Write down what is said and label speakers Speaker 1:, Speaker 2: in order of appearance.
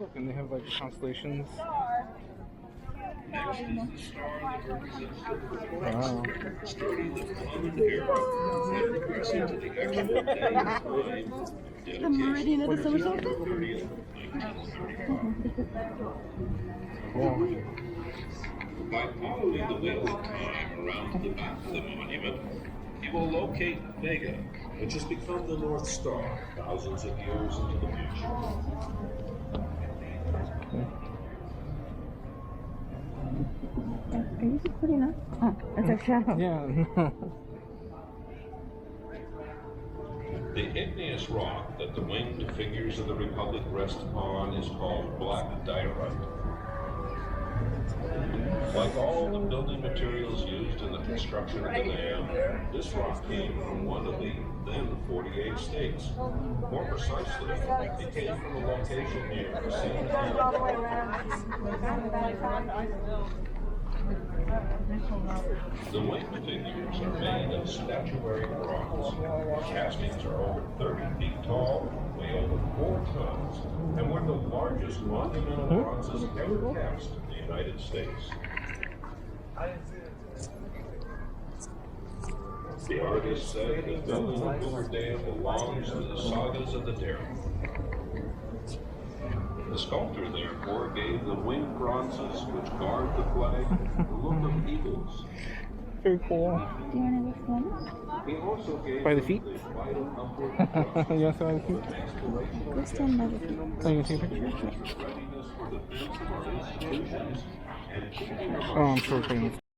Speaker 1: Look, and they have like constellations.
Speaker 2: Next is the star that represents
Speaker 1: Wow.
Speaker 2: starting the common era and progressing to the actual day of time.
Speaker 3: The meridian of the summer solstice?
Speaker 2: 30th, 1935.
Speaker 1: Cool.
Speaker 2: By following the wheel of time around the back of the monument, you will locate Vega, which has become the North Star thousands of years into the future.
Speaker 3: Are you recording us? Oh, that's our shadow.
Speaker 1: Yeah.
Speaker 2: The igneous rock that the winged figures of the Republic rest upon is called black diorite. Like all the building materials used in the construction of the dam, this rock came from one of the then 48 states. More precisely, it came from a location near the Sea. The winged figures are made of statuary bronze. Castings are over 30 feet tall, weigh over 4 tons, and were the largest monumental bronzes ever cast in the United States. The artist said that building the Hoover Dam belongs to the sagas of the daring. The sculptor, therefore, gave the winged bronzes which guard the flag the look of eagles.
Speaker 1: Very cool.
Speaker 3: Do you want to look one?
Speaker 2: He also gave
Speaker 1: By the feet?
Speaker 2: the vital comfort
Speaker 1: You want to by the feet?
Speaker 3: Go stand by the feet.
Speaker 1: Oh, you can take a picture?
Speaker 2: readiness for the defense of our institutions and keeping
Speaker 1: Oh, I'm sure.